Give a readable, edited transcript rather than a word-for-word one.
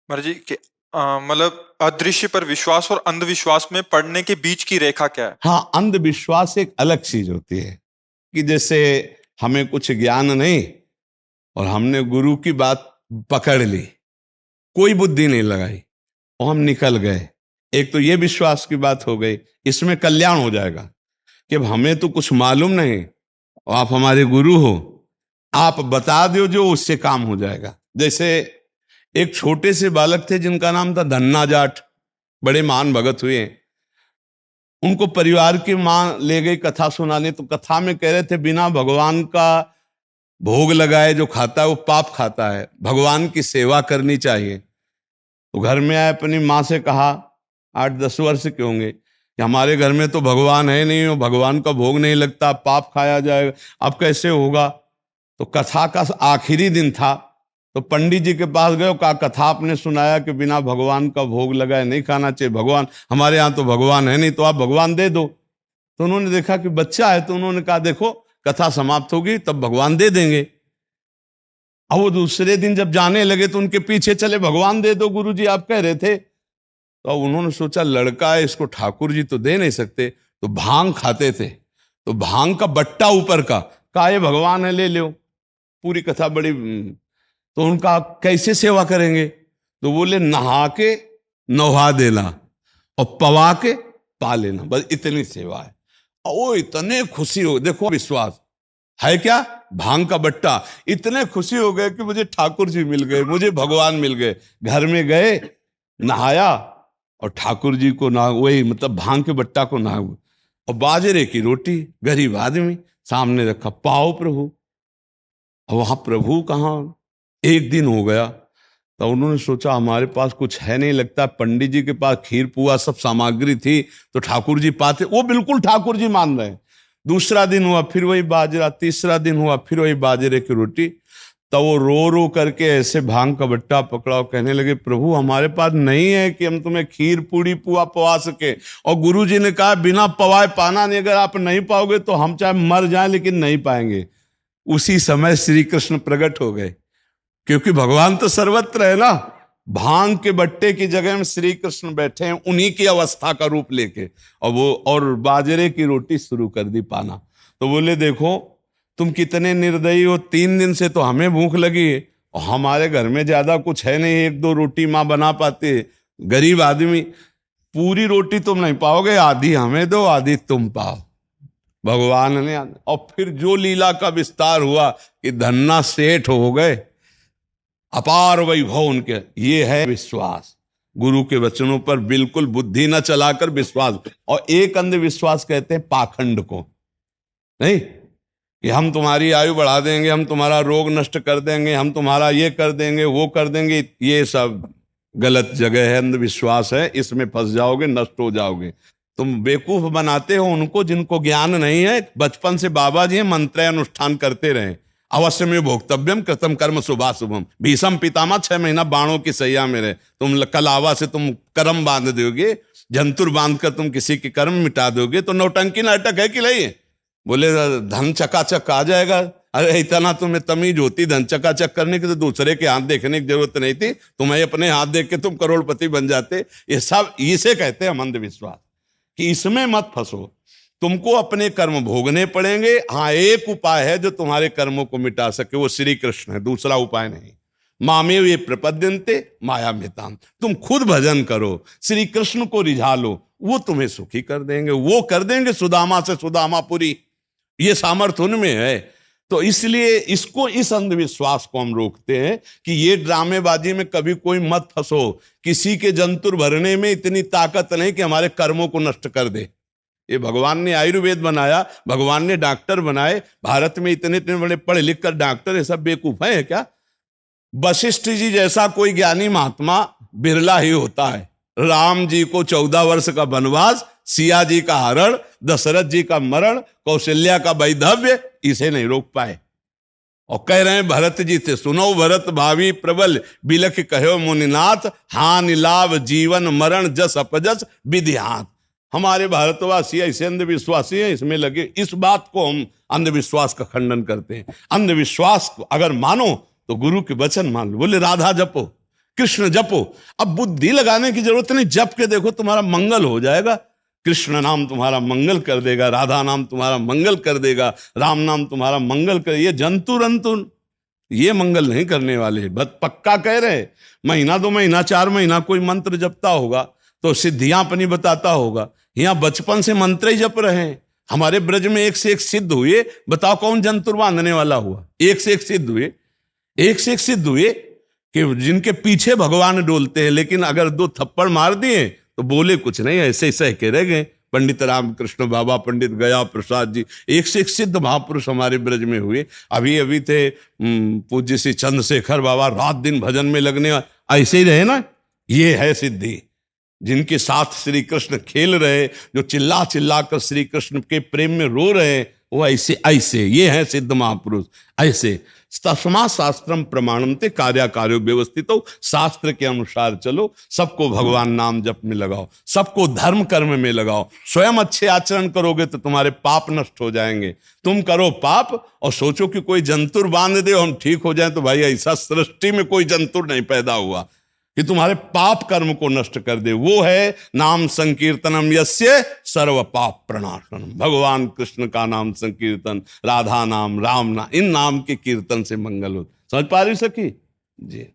महाराज जी कि मतलब अदृश्य पर विश्वास और अंधविश्वास में पड़ने के बीच की रेखा क्या है? हाँ, अंधविश्वास एक अलग चीज होती है कि जैसे हमें कुछ ज्ञान नहीं और हमने गुरु की बात पकड़ ली, कोई बुद्धि नहीं लगाई और हम निकल गए। एक तो ये विश्वास की बात हो गई, इसमें कल्याण हो जाएगा कि अब हमें तो कुछ मालूम नहीं और आप हमारे गुरु हो, आप बता दो जो उससे काम हो जाएगा। जैसे एक छोटे से बालक थे जिनका नाम था धन्ना जाट, बड़े महान भगत हुए। उनको परिवार की मां ले गई कथा सुनाने, तो कथा में कह रहे थे बिना भगवान का भोग लगाए जो खाता है वो पाप खाता है, भगवान की सेवा करनी चाहिए। तो घर में आए, अपनी माँ से कहा, 8-10 वर्ष के होंगे, कि हमारे घर में तो भगवान है नहीं, वो भगवान का भोग नहीं लगता, पाप खाया जाएगा, अब कैसे होगा। तो कथा का आखिरी दिन था, तो पंडित जी के पास गए, कहा कथा आपने सुनाया कि बिना भगवान का भोग लगाए नहीं खाना चाहिए, भगवान हमारे यहाँ तो भगवान है नहीं, तो आप भगवान दे दो। तो उन्होंने देखा कि बच्चा है, तो उन्होंने कहा देखो कथा समाप्त होगी तब भगवान दे देंगे। अब वो दूसरे दिन जब जाने लगे तो उनके पीछे चले, भगवान दे दो गुरुजी आप कह रहे थे। तो अब उन्होंने सोचा लड़का है, इसको ठाकुर जी तो दे नहीं सकते, तो भांग खाते थे, तो भांग का बट्टा ऊपर का, कहा ये भगवान है ले लो। पूरी कथा बड़ी। तो उनका कैसे सेवा करेंगे, तो बोले नहा के नहा देना और पवा के पा लेना, बस इतनी सेवा है। और वो इतने खुशी हो, देखो विश्वास है क्या, भांग का बट्टा, इतने खुशी हो गए कि मुझे ठाकुर जी मिल गए, मुझे भगवान मिल गए। घर में गए, नहाया और ठाकुर जी को ना, वही मतलब भांग के बट्टा को ना, और बाजरे की रोटी, गरीब आदमी सामने रखा, पाओ प्रभु। और वहां प्रभु कहाँ। एक दिन हो गया तो उन्होंने सोचा हमारे पास कुछ है नहीं, लगता पंडित जी के पास खीर पुआ सब सामग्री थी तो ठाकुर जी पाते, वो बिल्कुल ठाकुर जी मान रहे हैं। दूसरा दिन हुआ फिर वही बाजरा, तीसरा दिन हुआ फिर वही बाजरे की रोटी। तो वो रो रो करके ऐसे भांग का बट्टा पकड़ा और कहने लगे प्रभु हमारे पास नहीं है कि हम तुम्हें खीर पूड़ी पुआ पवा सके। और गुरु जी ने कहा बिना पवाए पाना नहीं, अगर आप नहीं पाओगे तो हम चाहे मर जाएं लेकिन नहीं पाएंगे। उसी समय श्री कृष्ण प्रकट हो गए, क्योंकि भगवान तो सर्वत्र है ना। भांग के बट्टे की जगह में श्री कृष्ण बैठे हैं, उन्हीं की अवस्था का रूप लेके, और वो और बाजरे की रोटी शुरू कर दी पाना। तो बोले देखो तुम कितने निर्दयी हो, 3 दिन से तो हमें भूख लगी है और हमारे घर में ज्यादा कुछ है नहीं, 1-2 रोटी माँ बना पाते, गरीब आदमी, पूरी रोटी तुम नहीं पाओगे, आधी हमें दो आधी तुम पाओ। भगवान ने, और फिर जो लीला का विस्तार हुआ कि धन्ना सेठ हो गए, अपार वैभव उनके। ये है विश्वास, गुरु के वचनों पर बिल्कुल बुद्धि न चलाकर विश्वास। और एक अंधविश्वास कहते हैं पाखंड को, नहीं कि हम तुम्हारी आयु बढ़ा देंगे, हम तुम्हारा रोग नष्ट कर देंगे, हम तुम्हारा ये कर देंगे वो कर देंगे, ये सब गलत जगह है, अंधविश्वास है, इसमें फंस जाओगे, नष्ट हो जाओगे। तुम बेवकूफ बनाते हो उनको जिनको ज्ञान नहीं है। बचपन से बाबा जी मंत्र अनुष्ठान करते रहे, अवश्य में भोक्तव्यम कृतम कर्म शुभाशुभम, भीषम पितामह 6 महीना बाणों की सैया में रहे। तुम कलावा से तुम कर्म बांध दोगे, जंतुर बांध कर तुम किसी के कर्म मिटा दोगे, तो नौटंकी नाटक है कि नहीं। बोले धन चकाचक आ जाएगा, अरे इतना तुम्हें तमीज होती धन चकाचक करने की तो दूसरे के हाथ देखने की जरूरत नहीं थी, तुम्हें अपने हाथ देख के तुम करोड़पति बन जाते। ये सब इसे कहते हैं अंधविश्वास, कि इसमें मत फंसो, तुमको अपने कर्म भोगने पड़ेंगे। हाँ, एक उपाय है जो तुम्हारे कर्मों को मिटा सके, वो श्री कृष्ण है, दूसरा उपाय नहीं। मामे वे प्रपद्यन्ते माया मिताम, तुम खुद भजन करो, श्री कृष्ण को रिझा लो, वो तुम्हें सुखी कर देंगे, वो कर देंगे सुदामा से सुदामापुरी, ये सामर्थ्य उनमें है। तो इसलिए इसको, इस अंधविश्वास को हम रोकते हैं कि ये ड्रामेबाजी में कभी कोई मत फंसो। किसी के जंतुर भरने में इतनी ताकत नहीं कि हमारे कर्मों को नष्ट कर दे। ये भगवान ने आयुर्वेद बनाया, भगवान ने डॉक्टर बनाए, भारत में इतने इतने बड़े पढ़े लिख कर डॉक्टर, ये सब बेवकूफ है क्या। वशिष्ठ जी जैसा कोई ज्ञानी महात्मा बिरला ही होता है। राम जी को 14 वर्ष का वनवास, सिया जी का हरण, दशरथ जी का मरण, कौशल्या का वैधव्य, इसे नहीं रोक पाए। और कह रहे हैं भरत जी से, सुनो भरत भावी प्रबल, बिलख कहो मुनिनाथ, हानि लाभ जीवन मरण जस अपजस विधिहाथ। हमारे भारतवासी ऐसे अंधविश्वासी हैं, इसमें लगे। इस बात को हम अंधविश्वास का खंडन करते हैं। अंधविश्वास को अगर मानो तो गुरु के वचन मान लो। बोले राधा जपो, कृष्ण जपो। अब बुद्धि लगाने की जरूरत नहीं, जप के देखो तुम्हारा मंगल हो जाएगा। कृष्ण नाम तुम्हारा मंगल कर देगा, राधा नाम तुम्हारा मंगल कर देगा, राम नाम तुम्हारा मंगल कर। ये जंतु रंतु ये मंगल नहीं करने वाले, बस पक्का कह रहे। महीना 2 महीना 4 महीना कोई मंत्र जपता होगा तो सिद्धियां अपनी बताता होगा। यहाँ बचपन से मंत्र ही जप रहे हैं। हमारे ब्रज में एक से एक सिद्ध हुए, बताओ कौन जंतुर बांधने वाला हुआ? एक से एक सिद्ध हुए, एक से एक सिद्ध हुए कि जिनके पीछे भगवान डोलते हैं, लेकिन अगर 2 थप्पड़ मार दिए तो बोले कुछ नहीं, ऐसे ही सह के रह गए। पंडित रामकृष्ण बाबा, पंडित गया प्रसाद जी, एक से एक सिद्ध महापुरुष हमारे ब्रज में हुए। अभी अभी थे पूज्य श्री चंद्रशेखर बाबा, रात दिन भजन में लगने, ऐसे ही रहे ना। ये है सिद्धि, जिनके साथ श्री कृष्ण खेल रहे, जो चिल्ला चिल्ला कर श्री कृष्ण के प्रेम में रो रहे, वो ऐसे ऐसे ये है सिद्ध महापुरुष। ऐसे तस्मा शास्त्रम प्रमाणमते कार्याकार्यो व्यवस्थित हो, शास्त्र के अनुसार चलो, सबको भगवान नाम जप में लगाओ, सबको धर्म कर्म में लगाओ। स्वयं अच्छे आचरण करोगे तो तुम्हारे पाप नष्ट हो जाएंगे। तुम करो पाप और सोचो कि कोई जंतुर बांध दे हम ठीक हो जाए, तो भाई ऐसा सृष्टि में कोई जंतुर नहीं पैदा हुआ कि तुम्हारे पाप कर्म को नष्ट कर दे। वो है नाम संकीर्तनम यस्य सर्व पाप प्रणाशनम। भगवान कृष्ण का नाम संकीर्तन, राधा नाम, राम नाम, इन नाम के कीर्तन से मंगल हो। समझ पा रही सखी जी?